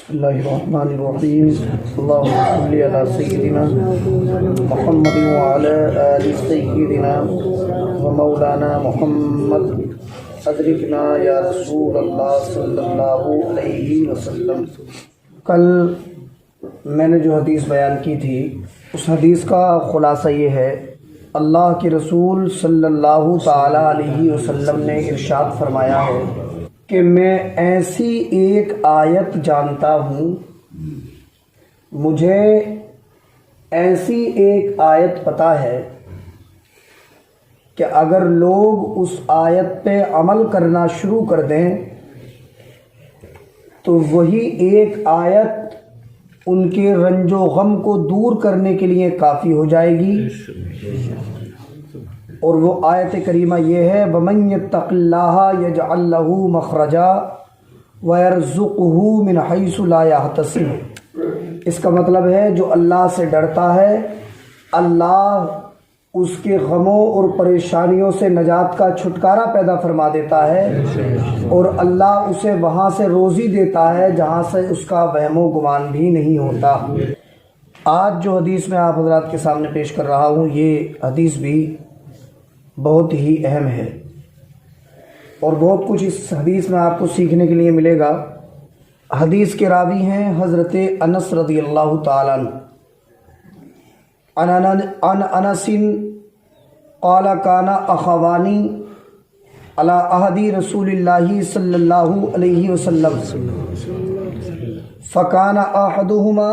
بسم اللہ الرحمن الرحیم اللہم صلی علی سیدنا محمد وعلی آل سیدنا و مولانا محمد ادرکنا یا رسول اللہ صلی اللہ علیہ وسلم۔ کل میں نے جو حدیث بیان کی تھی اس حدیث کا خلاصہ یہ ہے، اللہ کے رسول صلی اللہ تعالی علیہ وسلم نے ارشاد فرمایا ہے کہ میں ایسی ایک آیت جانتا ہوں، مجھے ایسی ایک آیت پتہ ہے کہ اگر لوگ اس آیت پہ عمل کرنا شروع کر دیں تو وہی ایک آیت ان کے رنج و غم کو دور کرنے کے لیے کافی ہو جائے گی، اور وہ آیت کریمہ یہ ہے وَمَن يَتَّقِ اللَّهَ يَجْعَلْ لَهُ مَخْرَجًا وَيَرْزُقْهُ مِنْ حَيْثُ لَا يَحْتَسِبُ۔ اس کا مطلب ہے جو اللہ سے ڈرتا ہے، اللہ اس کے غموں اور پریشانیوں سے نجات کا چھٹکارا پیدا فرما دیتا ہے، اور اللہ اسے وہاں سے روزی دیتا ہے جہاں سے اس کا وہم و گمان بھی نہیں ہوتا۔ آج جو حدیث میں آپ حضرات کے سامنے پیش کر رہا ہوں، یہ حدیث بھی بہت ہی اہم ہے اور بہت کچھ اس حدیث میں آپ کو سیکھنے کے لیے ملے گا۔ حدیث کے راوی ہیں حضرت انس رضی اللہ تعالیٰ عنہ۔ عن انس قال کان اخوانی علی عہد رسول اللہ صلی اللہ علیہ وسلم فکان احدہما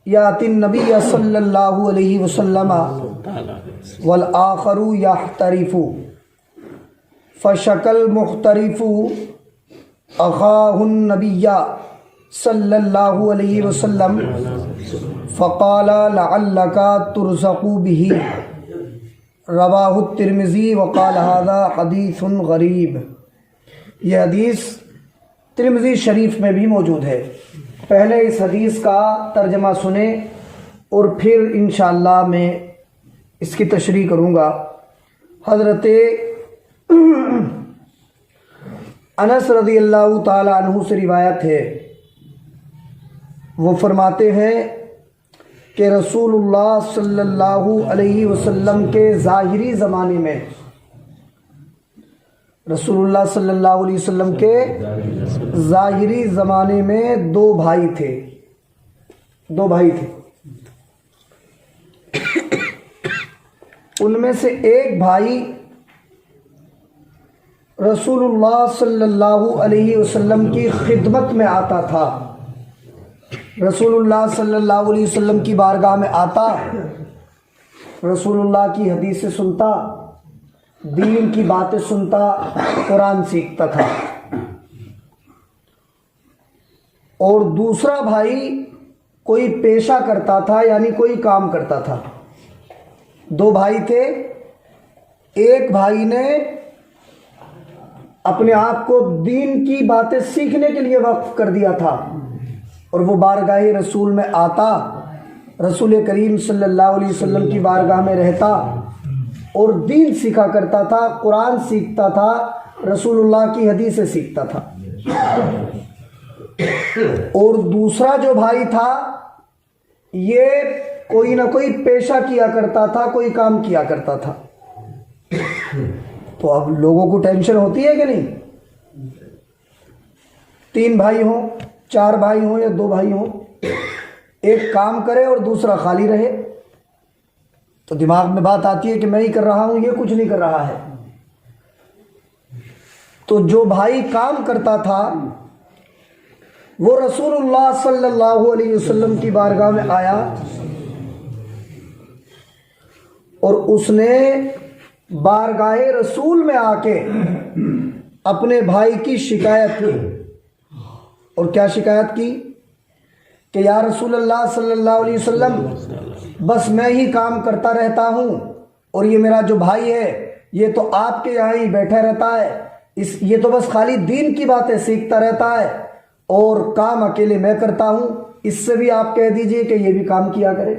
یاتی النبی صلی اللہ علیہ وسلم والآخر یحترف فشکل مخترف اخاہ النبی صلی اللہ علیہ وسلم فقال لعلک ترزق به، رواہ الترمذی وقال ھذا حدیث غریب۔ یہ حدیث ترمذی شریف میں بھی موجود ہے۔ پہلے اس حدیث کا ترجمہ سنیں اور پھر انشاءاللہ میں اس کی تشریح کروں گا۔ حضرت انس رضی اللہ تعالی عنہ سے روایت ہے، وہ فرماتے ہیں کہ رسول اللہ صلی اللہ علیہ وسلم کے ظاہری زمانے میں، رسول اللہ صلی اللہ علیہ وسلم کے ظاہری زمانے میں دو بھائی تھے۔ ان میں سے ایک بھائی رسول اللہ صلی اللہ علیہ وسلم کی خدمت میں آتا تھا، رسول اللہ صلی اللہ علیہ وسلم کی بارگاہ میں آتا، رسول اللہ کی حدیثیں سنتا، دین کی باتیں سنتا، قرآن سیکھتا تھا۔ اور دوسرا بھائی کوئی پیشہ کرتا تھا، یعنی کوئی کام کرتا تھا۔ دو بھائی تھے، ایک بھائی نے اپنے آپ کو دین کی باتیں سیکھنے کے لیے وقف کر دیا تھا، اور وہ بارگاہ رسول میں آتا، رسول کریم صلی اللہ علیہ وسلم کی بارگاہ میں رہتا اور دین سیکھا کرتا تھا، قرآن سیکھتا تھا، رسول اللہ کی حدیثیں سیکھتا تھا۔ اور دوسرا جو بھائی تھا یہ کوئی نہ کوئی پیشہ کیا کرتا تھا، کوئی کام کیا کرتا تھا۔ تو اب لوگوں کو ٹینشن ہوتی ہے کہ نہیں؟ 3 بھائی ہوں، 4 بھائی ہوں یا 2 بھائی ہوں، ایک کام کرے اور دوسرا خالی رہے، تو دماغ میں بات آتی ہے کہ میں ہی کر رہا ہوں، یہ کچھ نہیں کر رہا ہے۔ تو جو بھائی کام کرتا تھا وہ رسول اللہ صلی اللہ علیہ وسلم کی بارگاہ میں آیا اور اس نے بارگاہ رسول میں آ کے اپنے بھائی کی شکایت کی۔ اور کیا شکایت کی؟ کہ یا رسول اللہ صلی اللہ علیہ وسلم، بس میں ہی کام کرتا رہتا ہوں، اور یہ میرا جو بھائی ہے یہ تو آپ کے یہاں ہی بیٹھا رہتا ہے، یہ تو بس خالی دین کی باتیں سیکھتا رہتا ہے، اور کام اکیلے میں کرتا ہوں، اس سے بھی آپ کہہ دیجئے کہ یہ بھی کام کیا کرے۔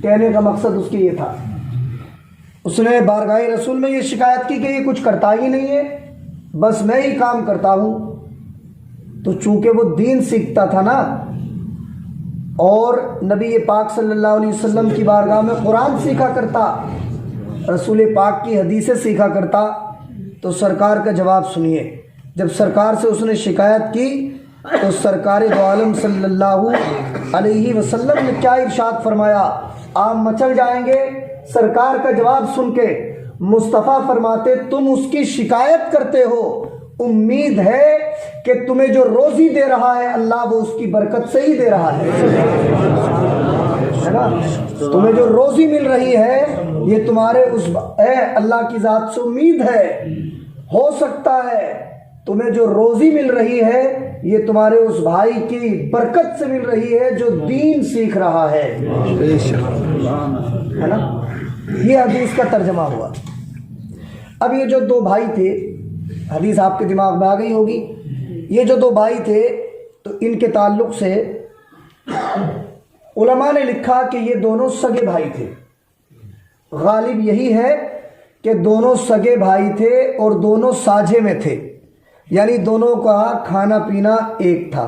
کہنے کا مقصد اس کی یہ تھا۔ اس نے بارگاہ رسول میں یہ شکایت کی کہ یہ کچھ کرتا ہی نہیں ہے، بس میں ہی کام کرتا ہوں. تو چونکہ وہ دین سیکھتا تھا نا اور نبی پاک صلی اللہ علیہ وسلم کی بارگاہ میں قرآن سیکھا کرتا, رسول پاک کی حدیثیں سیکھا کرتا, تو سرکار کا جواب سنیے. جب سرکار سے اس نے شکایت کی تو سرکار دو عالم صلی اللہ علیہ وسلم نے کیا ارشاد فرمایا؟ آپ مچل جائیں گے. سرکار کا جواب سن کے مصطفیٰ فرماتے تم اس کی شکایت کرتے ہو, امید ہے کہ تمہیں جو روزی دے رہا ہے اللہ وہ اس کی برکت سے ہی دے رہا ہے نا. تمہیں جو روزی مل رہی ہے یہ تمہارے اس اللہ کی ذات سے امید ہے. ہو سکتا ہے تمہیں جو روزی مل رہی ہے یہ تمہارے اس بھائی کی برکت سے مل رہی ہے جو دین سیکھ رہا ہے نا. یہ حدیث کا ترجمہ ہوا. اب یہ جو دو بھائی تھے, حدیث آپ کے دماغ میں آ گئی ہوگی. یہ جو دو بھائی تھے تو ان کے تعلق سے علماء نے لکھا کہ یہ دونوں سگے بھائی تھے. غالب یہی ہے کہ دونوں سگے بھائی تھے اور دونوں ساجھے میں تھے, یعنی دونوں کا کھانا پینا ایک تھا.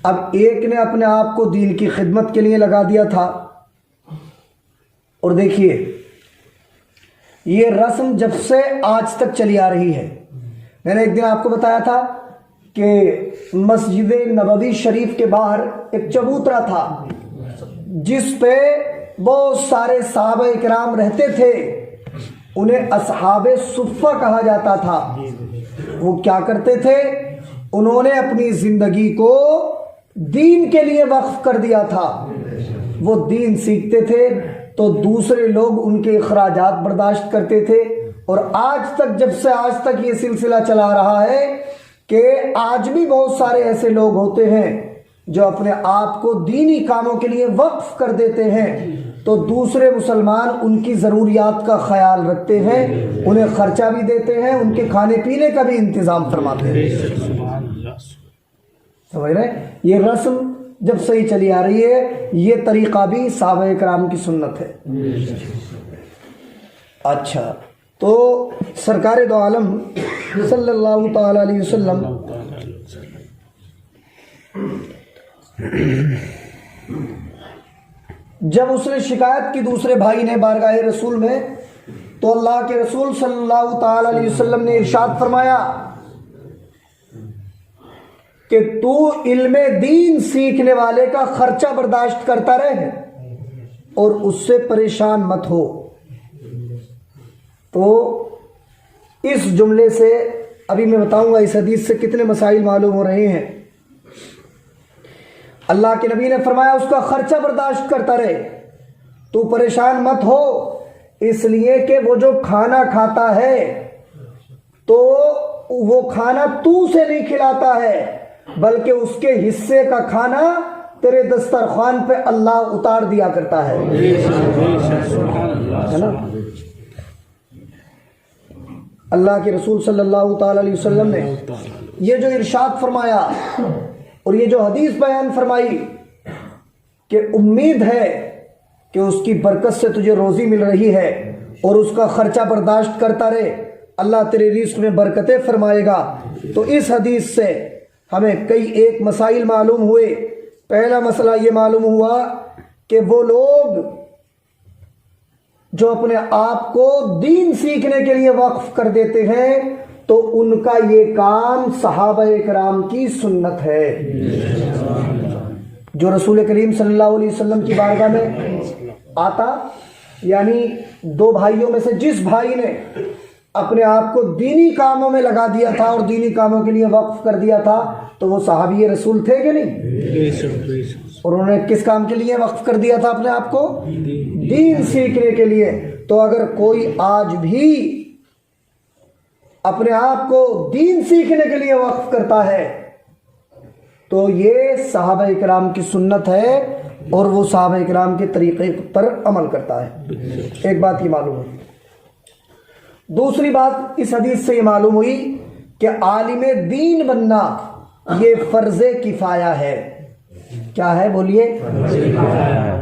اب ایک نے اپنے آپ کو دین کی خدمت کے لیے لگا دیا تھا. اور دیکھیے یہ رسم جب سے آج تک چلی آ رہی ہے. میں نے ایک دن آپ کو بتایا تھا کہ مسجد نبوی شریف کے باہر ایک چبوترا تھا جس پہ بہت سارے صحابہ کرام رہتے تھے. انہیں اصحاب صفہ کہا جاتا تھا. وہ کیا کرتے تھے؟ انہوں نے اپنی زندگی کو دین کے لیے وقف کر دیا تھا. وہ دین سیکھتے تھے تو دوسرے لوگ ان کے اخراجات برداشت کرتے تھے. اور آج تک, جب سے آج تک یہ سلسلہ چلا رہا ہے کہ آج بھی بہت سارے ایسے لوگ ہوتے ہیں جو اپنے آپ کو دینی کاموں کے لیے وقف کر دیتے ہیں تو دوسرے مسلمان ان کی ضروریات کا خیال رکھتے ہیں, انہیں خرچہ بھی دیتے ہیں, ان کے کھانے پینے کا بھی انتظام فرماتے ہیں. سمجھ رہے؟ یہ رسم جب سے ہی چلی آ رہی ہے. یہ طریقہ بھی صحابہ کرام کی سنت ہے. اچھا, تو سرکار دو عالم صلی اللہ تعالی علیہ وسلم جب اس نے شکایت کی دوسرے بھائی نے بارگاہ رسول میں, تو اللہ کے رسول صلی اللہ تعالی علیہ وسلم نے ارشاد فرمایا کہ تو علم دین سیکھنے والے کا خرچہ برداشت کرتا رہے اور اس سے پریشان مت ہو. تو اس جملے سے ابھی میں بتاؤں گا اس حدیث سے کتنے مسائل معلوم ہو رہے ہیں. اللہ کے نبی نے فرمایا اس کا خرچہ برداشت کرتا رہے, تو پریشان مت ہو, اس لیے کہ وہ جو کھانا کھاتا ہے تو وہ کھانا تو سے نہیں کھلاتا ہے بلکہ اس کے حصے کا کھانا تیرے دسترخوان پہ اللہ اتار دیا کرتا ہے نا. اللہ کے رسول صلی اللہ تعالی علیہ وسلم نے یہ جو ارشاد فرمایا اور یہ جو حدیث بیان فرمائی کہ امید ہے کہ اس کی برکت سے تجھے روزی مل رہی ہے اور اس کا خرچہ برداشت کرتا رہے, اللہ تیرے رزق میں برکتیں فرمائے گا. تو اس حدیث سے ہمیں کئی ایک مسائل معلوم ہوئے. پہلا مسئلہ یہ معلوم ہوا کہ وہ لوگ جو اپنے آپ کو دین سیکھنے کے لیے وقف کر دیتے ہیں تو ان کا یہ کام صحابہ کرام کی سنت ہے. جو رسول کریم صلی اللہ علیہ وسلم کی بارگاہ میں آتا, یعنی دو بھائیوں میں سے جس بھائی نے اپنے آپ کو دینی کاموں میں لگا دیا تھا اور دینی کاموں کے لیے وقف کر دیا تھا, تو وہ صحابی رسول تھے کہ نہیں؟ اور انہوں نے کس کام کے لیے وقف کر دیا تھا اپنے آپ کو؟ دین سیکھنے کے لیے. تو اگر کوئی آج بھی اپنے آپ کو دین سیکھنے کے لیے وقف کرتا ہے تو یہ صحابہ کرام کی سنت ہے اور وہ صحابہ کرام کے طریقے پر عمل کرتا ہے. ایک بات یہ معلوم ہوئی. دوسری بات اس حدیث سے یہ معلوم ہوئی کہ عالم دین بننا یہ فرض کفایہ ہے. کیا ہے بولیے؟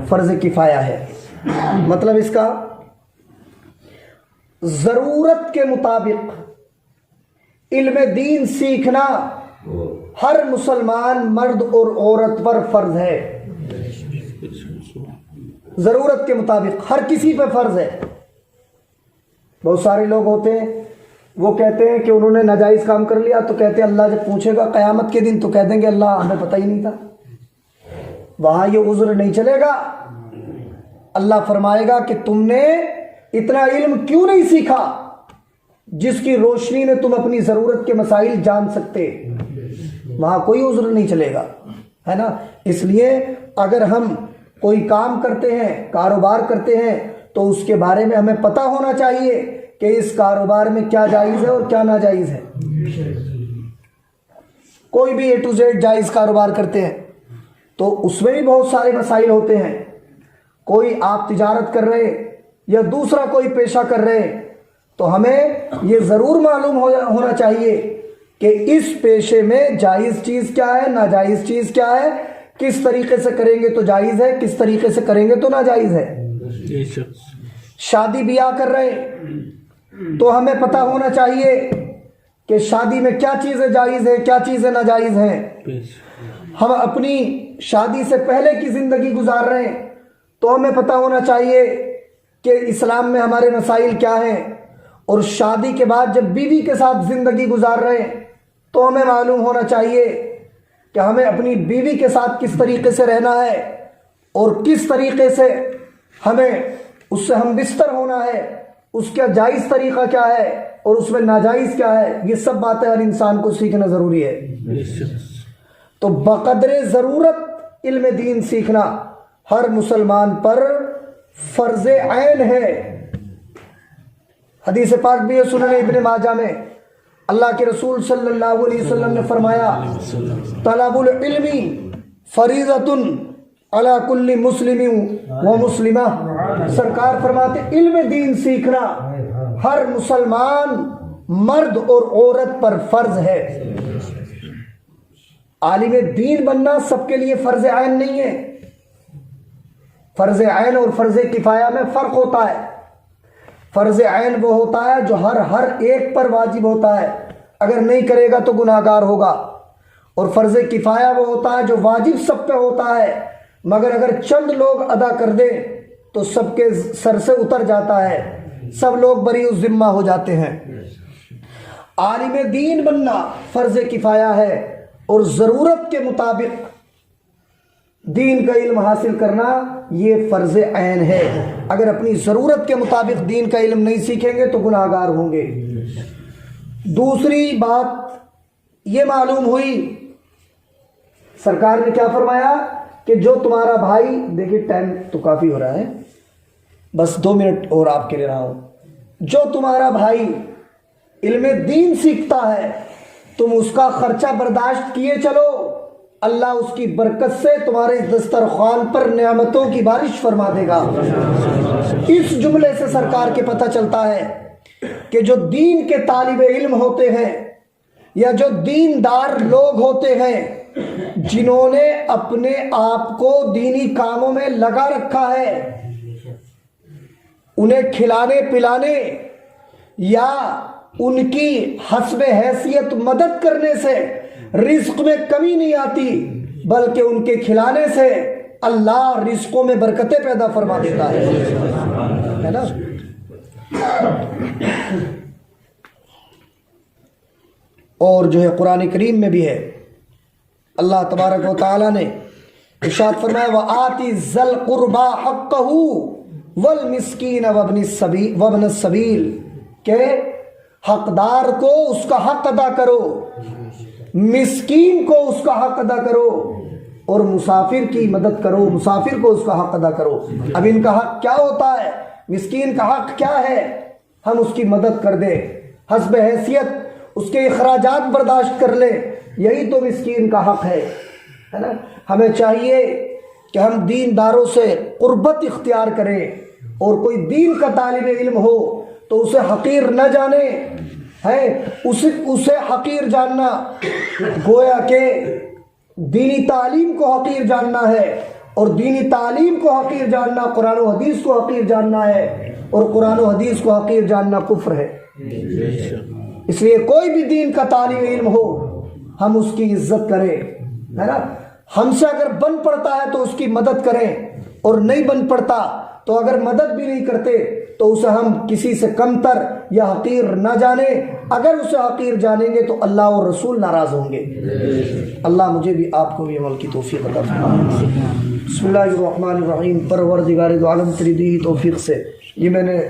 فرض کفایہ ہے. مطلب اس کا ضرورت کے مطابق علم دین سیکھنا ہر مسلمان مرد اور عورت پر فرض ہے، ضرورت کے مطابق ہر کسی پہ فرض ہے۔ بہت سارے لوگ ہوتے ہیں وہ کہتے ہیں کہ انہوں نے ناجائز کام کر لیا تو کہتے ہیں اللہ جب پوچھے گا قیامت کے دن تو کہہ دیں گے اللہ ہمیں پتہ ہی نہیں تھا۔ وہاں یہ عذر نہیں چلے گا، اللہ فرمائے گا کہ تم نے اتنا علم کیوں نہیں سیکھا جس کی روشنی میں تم اپنی ضرورت کے مسائل جان سکتے۔ وہاں کوئی عذر نہیں چلے گا، ہے نا۔ اس لیے اگر ہم کوئی کام کرتے ہیں، کاروبار کرتے ہیں، تو اس کے بارے میں ہمیں پتہ ہونا چاہیے کہ اس کاروبار میں کیا جائز ہے اور کیا ناجائز ہے۔ کوئی بھی اے ٹو زیڈ جائز کاروبار کرتے ہیں تو اس میں بھی بہت سارے مسائل ہوتے ہیں۔ کوئی آپ تجارت کر رہے یا دوسرا کوئی پیشہ کر رہے تو ہمیں یہ ضرور معلوم ہونا چاہیے کہ اس پیشے میں جائز چیز کیا ہے، ناجائز چیز کیا ہے، کس طریقے سے کریں گے تو جائز ہے، کس طریقے سے کریں گے تو ناجائز ہے۔ شادی بیاہ کر رہے تو ہمیں پتہ ہونا چاہیے کہ شادی میں کیا چیزیں جائز ہے، کیا چیزیں ناجائز ہیں۔ ہم اپنی شادی سے پہلے کی زندگی گزار رہے ہیں تو ہمیں پتہ ہونا چاہیے کہ اسلام میں ہمارے مسائل کیا ہیں، اور شادی کے بعد جب بیوی کے ساتھ زندگی گزار رہے ہیں تو ہمیں معلوم ہونا چاہیے کہ ہمیں اپنی بیوی کے ساتھ کس طریقے سے رہنا ہے اور کس طریقے سے ہمیں اس سے ہم بستر ہونا ہے، اس کا جائز طریقہ کیا ہے اور اس میں ناجائز کیا ہے۔ یہ سب باتیں ہر انسان کو سیکھنا ضروری ہے۔ تو بقدر ضرورت علم دین سیکھنا ہر مسلمان پر فرض عین ہے۔ حدیث پاک بھی ہے سنن ابن ماجہ میں، اللہ کے رسول صلی اللہ علیہ وسلم نے فرمایا طلب العلم فریضۃ علی کل مسلم و مسلمہ۔ سرکار فرماتے علم دین سیکھنا ہر مسلمان مرد اور عورت پر فرض ہے۔ عالم دین بننا سب کے لیے فرض عین نہیں ہے۔ فرض عین اور فرض کفایہ میں فرق ہوتا ہے۔ فرض عین وہ ہوتا ہے جو ہر ایک پر واجب ہوتا ہے، اگر نہیں کرے گا تو گناہ گار ہوگا، اور فرض کفایہ وہ ہوتا ہے جو واجب سب پہ ہوتا ہے مگر اگر چند لوگ ادا کر دیں تو سب کے سر سے اتر جاتا ہے، سب لوگ بری الذمہ ہو جاتے ہیں۔ عالم دین بننا فرض کفایہ ہے اور ضرورت کے مطابق دین کا علم حاصل کرنا یہ فرض عین ہے۔ اگر اپنی ضرورت کے مطابق دین کا علم نہیں سیکھیں گے تو گناہ گار ہوں گے۔ دوسری بات یہ معلوم ہوئی، سرکار نے کیا فرمایا کہ جو تمہارا بھائی، دیکھیے ٹائم تو کافی ہو رہا ہے، بس 2 منٹ اور آپ کے لیے رہا ہوں، جو تمہارا بھائی علم دین سیکھتا ہے تم اس کا خرچہ برداشت کیے چلو، اللہ اس کی برکت سے تمہارے دسترخوان پر نعمتوں کی بارش فرما دے گا۔ اس جملے سے سرکار کے پتہ چلتا ہے کہ جو دین کے طالب علم ہوتے ہیں یا جو دیندار لوگ ہوتے ہیں جنہوں نے اپنے آپ کو دینی کاموں میں لگا رکھا ہے، انہیں کھلانے پلانے یا ان کی حسب حیثیت مدد کرنے سے رزق میں کمی نہیں آتی، بلکہ ان کے کھلانے سے اللہ رزقوں میں برکتیں پیدا فرما دیتا ہے نا۔ اور جو ہے قرآن کریم میں بھی ہے، اللہ تبارک و تعالی نے ارشاد فرمایا وَآتِ ذَا الْقُرْبَى حَقَّهُ وَالْمِسْكِينَ وَابْنَ السَّبِيلِ، کہ حقدار کو اس کا حق ادا کرو، مسکین کو اس کا حق ادا کرو، اور مسافر کی مدد کرو، مسافر کو اس کا حق ادا کرو۔ اب ان کا حق کیا ہوتا ہے، مسکین کا حق کیا ہے؟ ہم اس کی مدد کر دیں، حسب حیثیت اس کے اخراجات برداشت کر لیں، یہی تو مسکین کا حق ہے نا۔ ہمیں چاہیے کہ ہم دینداروں سے قربت اختیار کریں، اور کوئی دین کا طالب علم ہو تو اسے حقیر نہ جانے، ہے اسے حقیر جاننا گویا کہ دینی تعلیم کو حقیر جاننا ہے، اور دینی تعلیم کو حقیر جاننا قرآن و حدیث کو حقیر جاننا ہے، اور قرآن و حدیث کو حقیر جاننا کفر ہے۔ اس لیے کوئی بھی دین کا طالب علم ہو ہم اس کی عزت کریں، ہے نا، ہم سے اگر بن پڑتا ہے تو اس کی مدد کریں، اور نہیں بن پڑتا تو اگر مدد بھی نہیں کرتے تو اسے ہم کسی سے کمتر یا حقیر نہ جانیں۔ اگر اسے حقیر جانیں گے تو اللہ اور رسول ناراض ہوں گے۔ اللہ مجھے بھی آپ کو بھی عمل کی توفیق عطا فرمائے۔ بسم اللہ الرحمن الرحیم۔ پروردگار دو عالم تیری دی توفیق سے یہ میں نے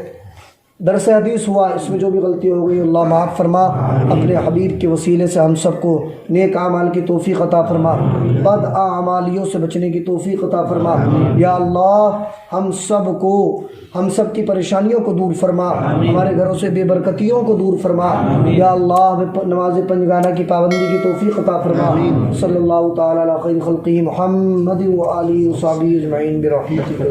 درس حدیث ہوا، اس میں جو بھی غلطی ہو گئی اللہ معاف فرما، اپنے حبیب کے وسیلے سے ہم سب کو نیک اعمال کی توفیق عطا فرما، بد اعمالیوں سے بچنے کی توفیق عطا فرما۔ یا اللہ ہم سب کی پریشانیوں کو دور فرما، ہمارے گھروں سے بے برکتیوں کو دور فرما۔ یا اللہ نماز پنجگانہ کی پابندی کی توفیق عطا فرما۔ صلی اللہ تعالی علی خیر خلقہ محمد و آلہ و صحبہ اجمعین برحمتک۔